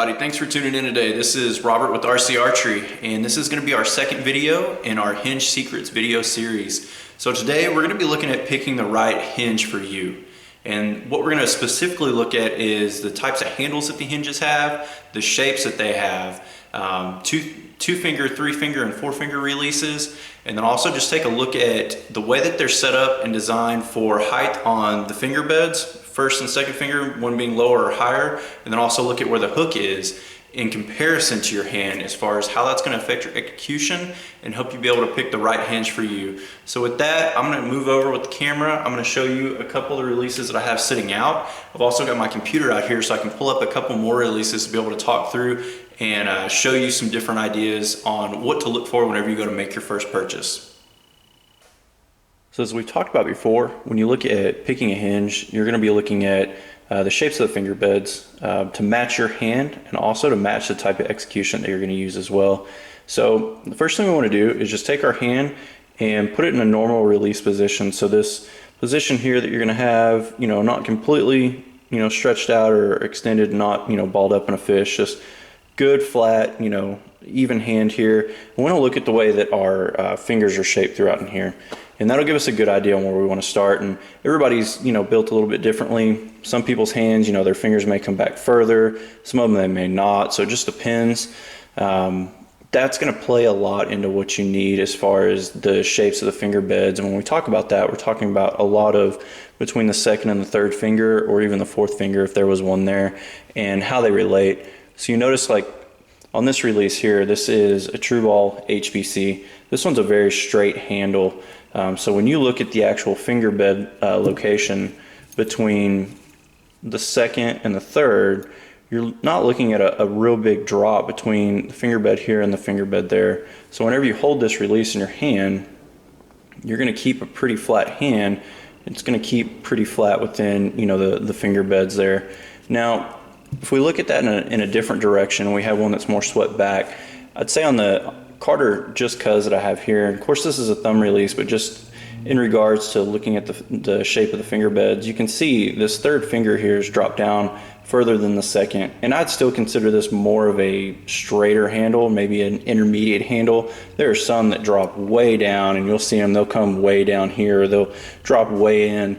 everybody, thanks for tuning in today. This is Robert with RC Archery, and this is going to be our second video in our hinge secrets video series. So today we're going to be looking at picking the right hinge for you. And what we're going to specifically look at is the types of handles that the hinges have, the shapes that they have, two finger, 3 finger, and 4 finger releases, and then also just take a look at the way that they're set up and designed for height on the finger beds, first and second finger, one being lower or higher, and then also look at where the hook is in comparison to your hand as far as how that's going to affect your execution and help you be able to pick the right hinge for you. So with that, I'm going to move over with the camera. I'm going to show you a couple of the releases that I have sitting out. I've also got my computer out here so I can pull up a couple more releases to be able to talk through and show you some different ideas on what to look for whenever you go to make your first purchase. So as we've talked about before, when you look at picking a hinge, you're going to be looking at the shapes of the finger beds to match your hand and also to match the type of execution that you're going to use as well. So the first thing we want to do is just take our hand and put it in a normal release position. So this position here that you're going to have, not completely, stretched out or extended, not, balled up in a fish, just good, flat, even hand here. We want to look at the way that our fingers are shaped throughout in here. And that'll give us a good idea on where we want to start. And everybody's, built a little bit differently. Some people's hands, their fingers may come back further. Some of them they may not. So it just depends. That's going to play a lot into what you need as far as the shapes of the finger beds. And when we talk about that, we're talking about a lot of between the second and the third finger, or even the fourth finger if there was one there, and how they relate. So you notice, like on this release here, this is a true ball HBC. This one's a very straight handle. So when you look at the actual finger bed location between the second and the third, you're not looking at a real big drop between the finger bed here and the finger bed there. So whenever you hold this release in your hand, you're going to keep a pretty flat hand. It's going to keep pretty flat within the finger beds there. Now if we look at that in a different direction, we have one that's more swept back. I'd say on the Carter Just Cuz that I have here, and of course this is a thumb release, but just in regards to looking at the shape of the finger beds, you can see this third finger here is dropped down further than the second, and I'd still consider this more of a straighter handle, maybe an intermediate handle. There are some that drop way down, and you'll see them, they'll come way down here, or they'll drop way in,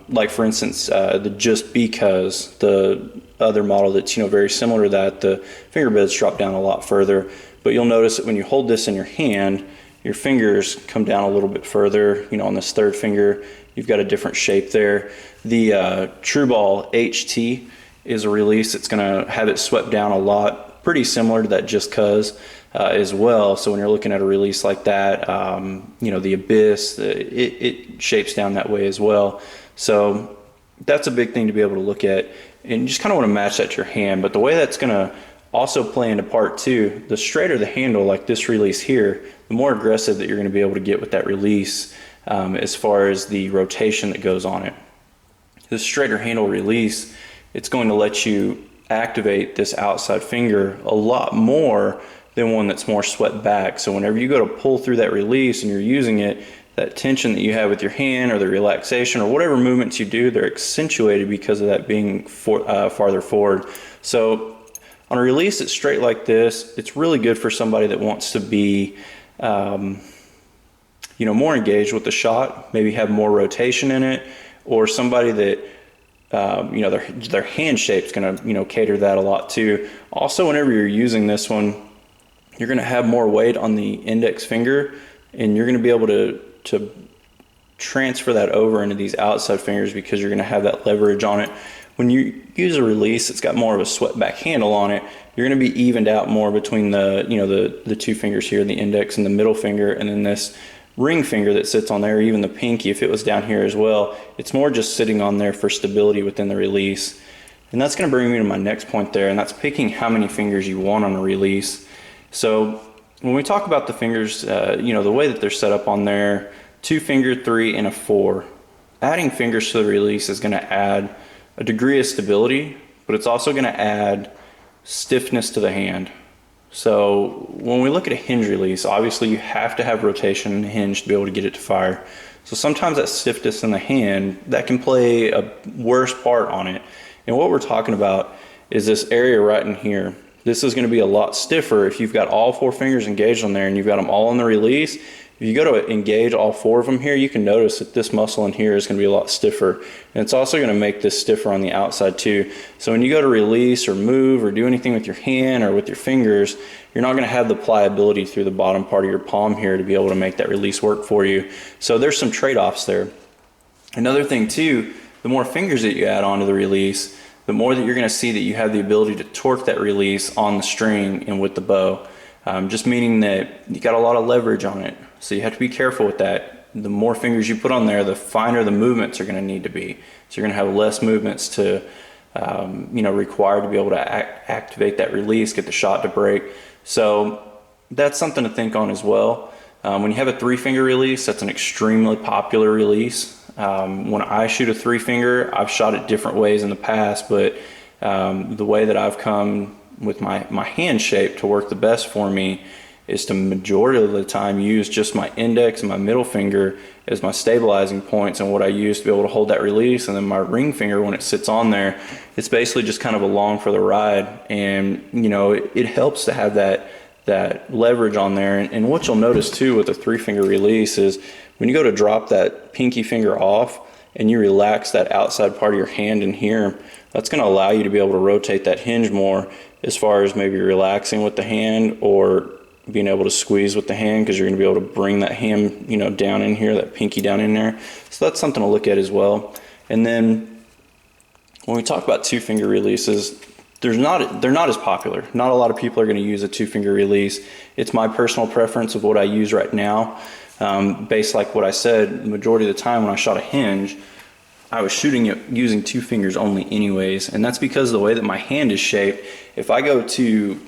like for instance the Just Because, the other model that's very similar to that, the finger beds drop down a lot further. But you'll notice that when you hold this in your hand, your fingers come down a little bit further. On this third finger, you've got a different shape there. The True Ball HT is a release that's going to have it swept down a lot, pretty similar to that Just Cuz as well. So when you're looking at a release like that, the Abyss, it shapes down that way as well. So that's a big thing to be able to look at, and you just kind of want to match that to your hand. But the way that's going to also play into part too, the straighter the handle, like this release here, the more aggressive that you're going to be able to get with that release as far as the rotation that goes on it. The straighter handle release, it's going to let you activate this outside finger a lot more than one that's more swept back. So whenever you go to pull through that release and you're using it, that tension that you have with your hand or the relaxation or whatever movements you do, they're accentuated because of that being farther forward. So on a release that's straight like this, it's really good for somebody that wants to be more engaged with the shot, maybe have more rotation in it, or somebody that their hand shape's going to cater that a lot too. Also, whenever you're using this one, you're going to have more weight on the index finger, and you're going to be able to transfer that over into these outside fingers because you're going to have that leverage on it. When you use a release that's got more of a swept back handle on it, you're going to be evened out more between the two fingers here, the index and the middle finger, and then this ring finger that sits on there, even the pinky if it was down here as well. It's more just sitting on there for stability within the release. And that's going to bring me to my next point there, and that's picking how many fingers you want on a release. So when we talk about the fingers, the way that they're set up on there, 2 finger, 3, and a 4, adding fingers to the release is going to add a degree of stability, but it's also going to add stiffness to the hand. So when we look at a hinge release, obviously you have to have rotation in the hinge to be able to get it to fire. So sometimes that stiffness in the hand, that can play a worse part on it. And what we're talking about is this area right in here. This is going to be a lot stiffer if you've got all 4 fingers engaged on there and you've got them all on the release. If you go to engage all 4 of them here, you can notice that this muscle in here is going to be a lot stiffer. And it's also going to make this stiffer on the outside too. So when you go to release or move or do anything with your hand or with your fingers, you're not going to have the pliability through the bottom part of your palm here to be able to make that release work for you. So there's some trade-offs there. Another thing too, the more fingers that you add onto the release, the more that you're going to see that you have the ability to torque that release on the string and with the bow. Just meaning that you got a lot of leverage on it. So you have to be careful with that. The more fingers you put on there, the finer the movements are going to need to be. So you're going to have less movements to, required to be able to activate that release, get the shot to break. So that's something to think on as well. When you have a 3-finger release, that's an extremely popular release. When I shoot a 3-finger, I've shot it different ways in the past, but the way that I've come with my hand shape to work the best for me is to majority of the time use just my index and my middle finger as my stabilizing points and what I use to be able to hold that release, and then my ring finger, when it sits on there, it's basically just kind of along for the ride. And it helps to have that leverage on there. And what you'll notice too with a 3-finger release is when you go to drop that pinky finger off and you relax that outside part of your hand in here, that's going to allow you to be able to rotate that hinge more, as far as maybe relaxing with the hand or being able to squeeze with the hand, because you're going to be able to bring that hand down in here, that pinky down in there. So that's something to look at as well. And then when we talk about 2-finger releases, they're not as popular. Not a lot of people are going to use a 2-finger release. It's my personal preference of what I use right now. Based like what I said, the majority of the time when I shot a hinge, I was shooting it using 2 fingers only anyways, and that's because of the way that my hand is shaped. If I go to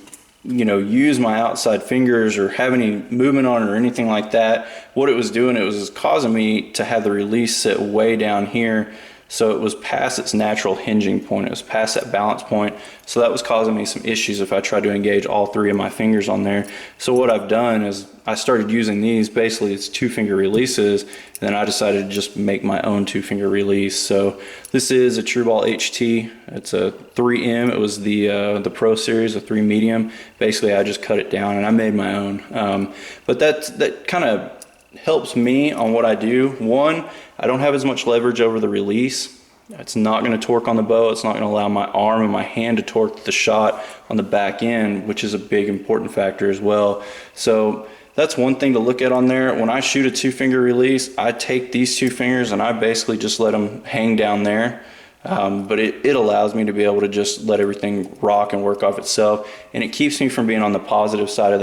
use my outside fingers or have any movement on it or anything like that, what it was doing, it was causing me to have the release sit way down here. So it was past its natural hinging point. It was past that balance point. So that was causing me some issues if I tried to engage all 3 of my fingers on there. So what I've done is I started using these, basically it's 2-finger releases, and then I decided to just make my own 2-finger release. So this is a Trueball HT. It's a 3M. It was the Pro Series, a 3 medium. Basically I just cut it down and I made my own. But that kind of helps me on what I do. One, I don't have as much leverage over the release. It's not going to torque on the bow. It's not going to allow my arm and my hand to torque the shot on the back end, which is a big important factor as well. So that's one thing to look at on there. When I shoot a 2-finger release, I take these 2 fingers and I basically just let them hang down there. But it allows me to be able to just let everything rock and work off itself, and it keeps me from being on the positive side of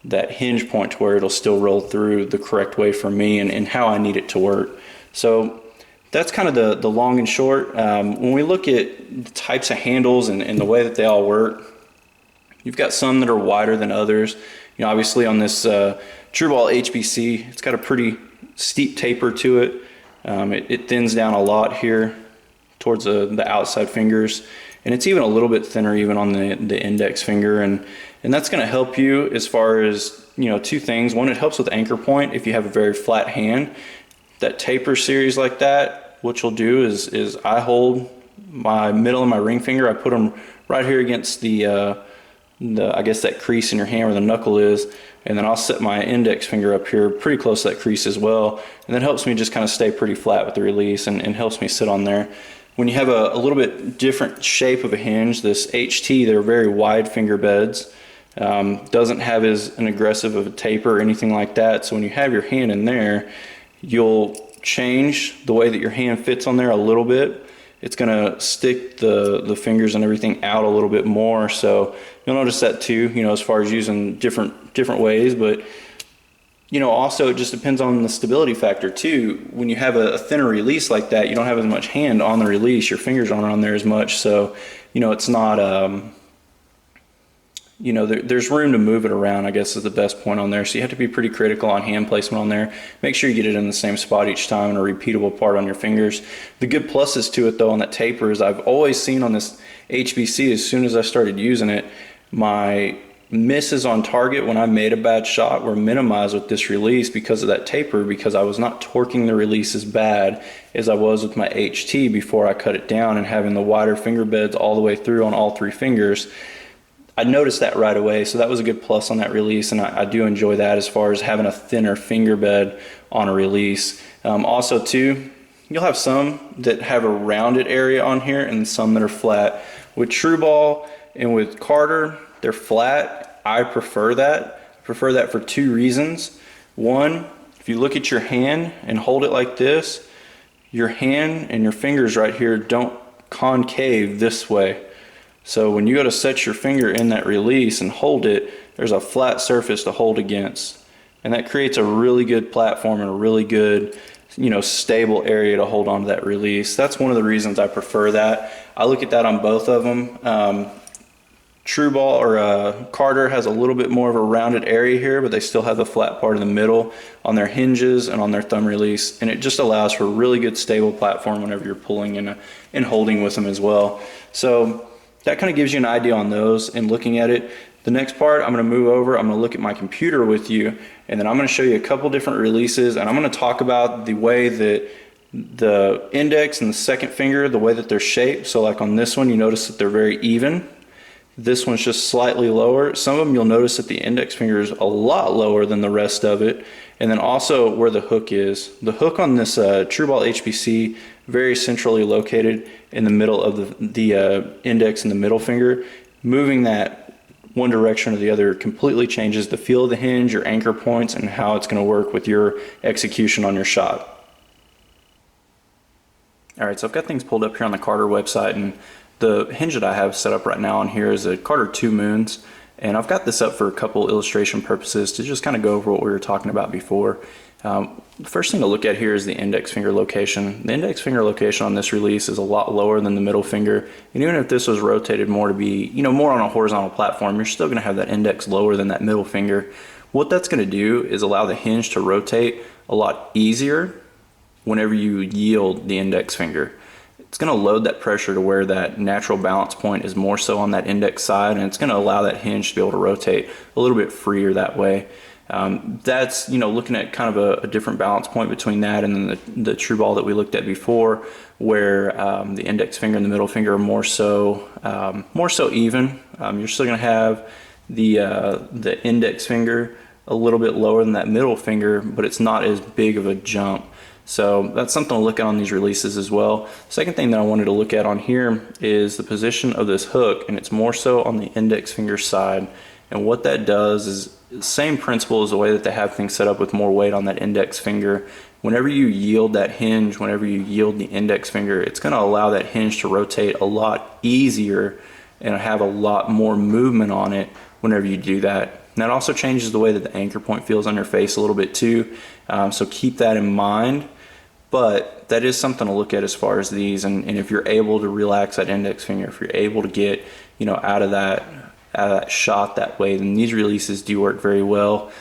that hinge point to where it'll still roll through the correct way for me and how I need it to work. So that's kind of the long and short. When we look at the types of handles and the way that they all work, you've got some that are wider than others. Obviously on this Trueball HBC, it's got a pretty steep taper to it. It thins down a lot here towards the outside fingers, and it's even a little bit thinner even on the index finger, and that's going to help you as far as 2 things. One, it helps with anchor point if you have a very flat hand. That taper series like that, what you'll do is I hold my middle and my ring finger, I put them right here against the I guess that crease in your hand where the knuckle is, and then I'll set my index finger up here pretty close to that crease as well, and that helps me just kind of stay pretty flat with the release and helps me sit on there. When you have a little bit different shape of a hinge, this HT, they're very wide finger beds, doesn't have as an aggressive of a taper or anything like that. So when you have your hand in there, you'll change the way that your hand fits on there a little bit. It's going to stick the fingers and everything out a little bit more. So you'll notice that too, as far as using different ways. But also it just depends on the stability factor too. When you have a thinner release like that, you don't have as much hand on the release. Your fingers aren't on there as much. So it's not there's room to move it around, I guess is the best point on there. So you have to be pretty critical on hand placement on there. Make sure you get it in the same spot each time and a repeatable part on your fingers. The good pluses to it though on that taper is I've always seen on this HBC, as soon as I started using it, my misses on target when I made a bad shot were minimized with this release because of that taper, because I was not torquing the release as bad as I was with my HT before I cut it down, and having the wider finger beds all the way through on all 3 fingers. I noticed that right away, so that was a good plus on that release, and I do enjoy that as far as having a thinner finger bed on a release. Also too, you'll have some that have a rounded area on here and some that are flat. With True Ball and with Carter, they're flat. I prefer that. I prefer that for 2 reasons. One, if you look at your hand and hold it like this, your hand and your fingers right here don't concave this way. So when you go to set your finger in that release and hold it, there's a flat surface to hold against. And that creates a really good platform and a really good, stable area to hold on to that release. That's one of the reasons I prefer that. I look at that on both of them. True Ball or Carter has a little bit more of a rounded area here, but they still have the flat part in the middle on their hinges and on their thumb release, and it just allows for a really good stable platform whenever you're pulling and holding with them as well. So that kind of gives you an idea on those and looking at it. The next part, I'm going to move over, I'm going to look at my computer with you, and then I'm going to show you a couple different releases, and I'm going to talk about the way that the index and the second finger, the way that they're shaped. So like on this one, you notice that they're very even. This one's just slightly lower. Some of them you'll notice that the index finger is a lot lower than the rest of it. And then also where the hook is. The hook on this True Ball HPC, very centrally located in the middle of the index and the middle finger. Moving that one direction or the other completely changes the feel of the hinge, your anchor points, and how it's going to work with your execution on your shot. Alright, so I've got things pulled up here on the Carter website, and the hinge that I have set up right now on here is a Carter 2 Moons, and I've got this up for a couple illustration purposes to just kind of go over what we were talking about before. The first thing to look at here is the index finger location. The index finger location on this release is a lot lower than the middle finger, and even if this was rotated more to be, more on a horizontal platform, you're still going to have that index lower than that middle finger. What that's going to do is allow the hinge to rotate a lot easier whenever you yield the index finger. It's going to load that pressure to where that natural balance point is more so on that index side, and it's going to allow that hinge to be able to rotate a little bit freer that way. That's looking at kind of a different balance point between that and then the True Ball that we looked at before, where the index finger and the middle finger are more so even. You're still going to have the index finger a little bit lower than that middle finger, but it's not as big of a jump. So that's something to look at on these releases as well. Second thing that I wanted to look at on here is the position of this hook, and it's more so on the index finger side. And what that does is the same principle as the way that they have things set up with more weight on that index finger. Whenever you yield that hinge, whenever you yield the index finger, it's going to allow that hinge to rotate a lot easier and have a lot more movement on it whenever you do that. And that also changes the way that the anchor point feels on your face a little bit too. So keep that in mind. But that is something to look at as far as these, and if you're able to relax that index finger, if you're able to get out of that shot that way, then these releases do work very well.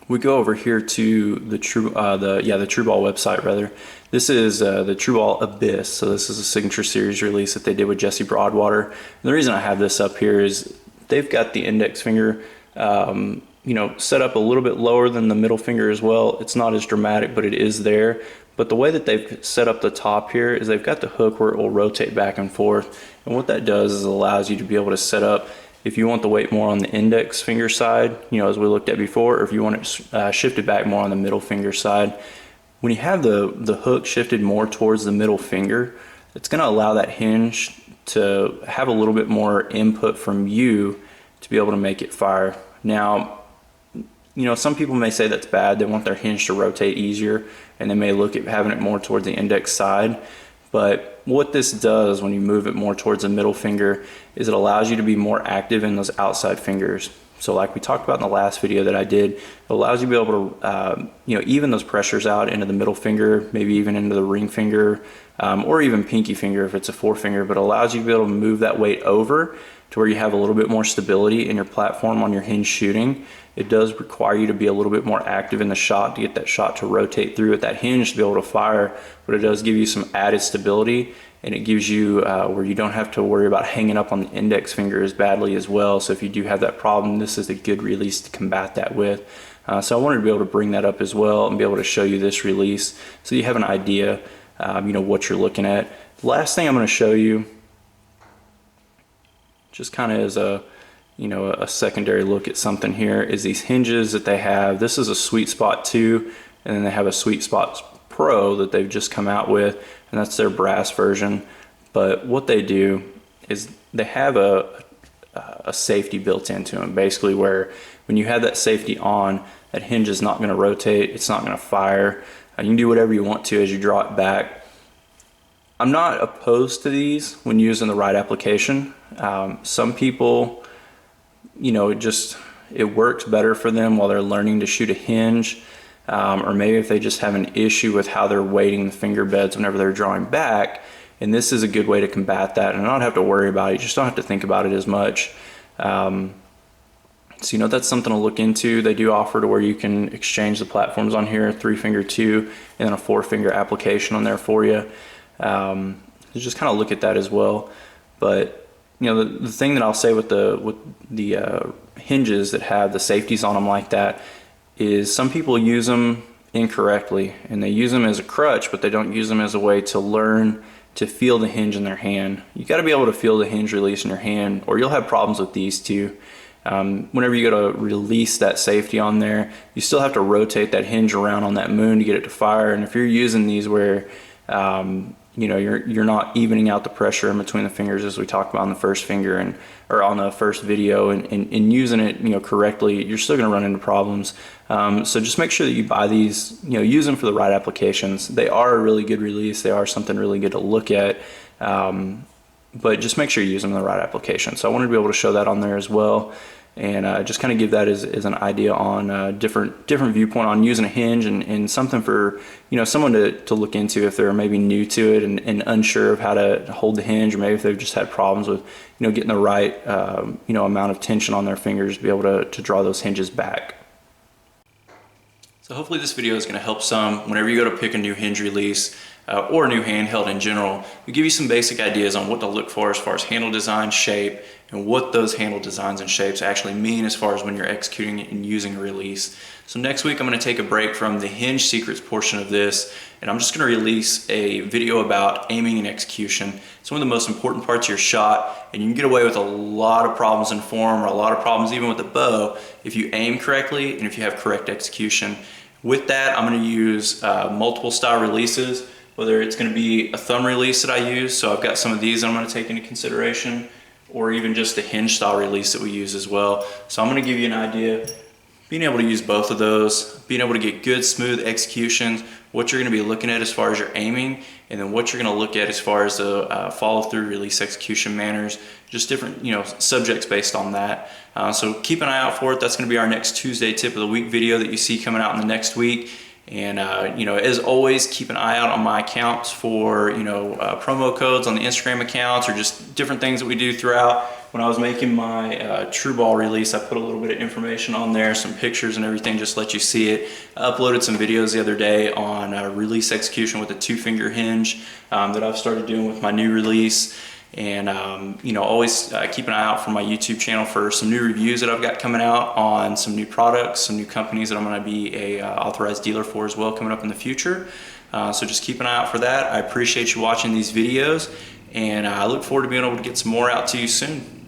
We go over here to the True Ball website rather. This is the True Ball Abyss. So this is a signature series release that they did with Jesse Broadwater. And the reason I have this up here is they've got the index finger set up a little bit lower than the middle finger as well. It's not as dramatic, but it is there. But the way that they've set up the top here is they've got the hook where it will rotate back and forth. And what that does is it allows you to be able to set up, if you want the weight more on the index finger side, as we looked at before, or if you want it shifted back more on the middle finger side. When you have the hook shifted more towards the middle finger, it's going to allow that hinge to have a little bit more input from you to be able to make it fire. Now, some people may say that's bad. They want their hinge to rotate easier, and they may look at having it more towards the index side. But what this does when you move it more towards the middle finger is it allows you to be more active in those outside fingers. So like we talked about in the last video that I did, it allows you to be able to even those pressures out into the middle finger, maybe even into the ring finger, or even pinky finger if it's a forefinger, but allows you to be able to move that weight over to where you have a little bit more stability in your platform on your hinge shooting. It does require you to be a little bit more active in the shot to get that shot to rotate through with that hinge to be able to fire, but it does give you some added stability, and it gives you where you don't have to worry about hanging up on the index finger as badly as well. So if you do have that problem, this is a good release to combat that with. So I wanted to be able to bring that up as well and be able to show you this release so you have an idea, what you're looking at. The last thing I'm going to show you, just kind of as a a secondary look at something here, is these hinges that they have. This is a Sweet Spot 2, and then they have a Sweet Spot Pro that they've just come out with, and that's their brass version. But what they do is they have a safety built into them, basically, where when you have that safety on, that hinge is not going to rotate, it's not going to fire. You can do whatever you want to as you draw it back. I'm not opposed to these when using the right application. Some people, it works better for them while they're learning to shoot a hinge, or maybe if they just have an issue with how they're weighting the finger beds whenever they're drawing back. And this is a good way to combat that and not have to worry about it. You just don't have to think about it as much. So that's something to look into. They do offer to where you can exchange the platforms on here, 3-finger 2 and then a 4-finger application on there for you. So just kind of look at that as well. But the thing that I'll say with the hinges that have the safeties on them like that is some people use them incorrectly, and they use them as a crutch, but they don't use them as a way to learn to feel the hinge in their hand. You got to be able to feel the hinge release in your hand, or you'll have problems with these two. Whenever you go to release that safety on there, you still have to rotate that hinge around on that moon to get it to fire. And if you're using these where you're not evening out the pressure in between the fingers, as we talked about on the first finger or on the first video, and using it correctly, you're still going to run into problems. So just make sure that you buy these, use them for the right applications. They are a really good release. They are something really good to look at. But just make sure you use them in the right application. So I wanted to be able to show that on there as well, and just kind of give that as an idea on different viewpoint on using a hinge, and something for someone to look into if they're maybe new to it and unsure of how to hold the hinge, or maybe if they've just had problems with getting the right amount of tension on their fingers to be able to draw those hinges back. So hopefully this video is going to help some whenever you go to pick a new hinge release or a new handheld in general. We give you some basic ideas on what to look for as far as handle design, shape, and what those handle designs and shapes actually mean as far as when you're executing it and using a release. So next week I'm going to take a break from the hinge secrets portion of this, and I'm just going to release a video about aiming and execution. It's one of the most important parts of your shot, and you can get away with a lot of problems in form, or a lot of problems even with the bow, if you aim correctly and if you have correct execution. With that, I'm going to use multiple style releases, whether it's going to be a thumb release that I use, so I've got some of these that I'm going to take into consideration, or even just the hinge style release that we use as well. So I'm going to give you an idea, being able to use both of those, being able to get good smooth executions, what you're going to be looking at as far as your aiming, and then what you're going to look at as far as the follow through release execution manners, just different subjects based on that. So keep an eye out for it. That's going to be our next Tuesday tip of the week video that you see coming out in the next week. And as always, keep an eye out on my accounts for promo codes on the Instagram accounts, or just different things that we do throughout. When I was making my True Ball release, I put a little bit of information on there, some pictures and everything, just to let you see it. I uploaded some videos the other day on release execution with a 2-finger hinge that I've started doing with my new release. And always keep an eye out for my YouTube channel for some new reviews that I've got coming out on some new products, some new companies that I'm going to be a authorized dealer for as well coming up in the future. So just keep an eye out for that. I appreciate you watching these videos, and I look forward to being able to get some more out to you soon.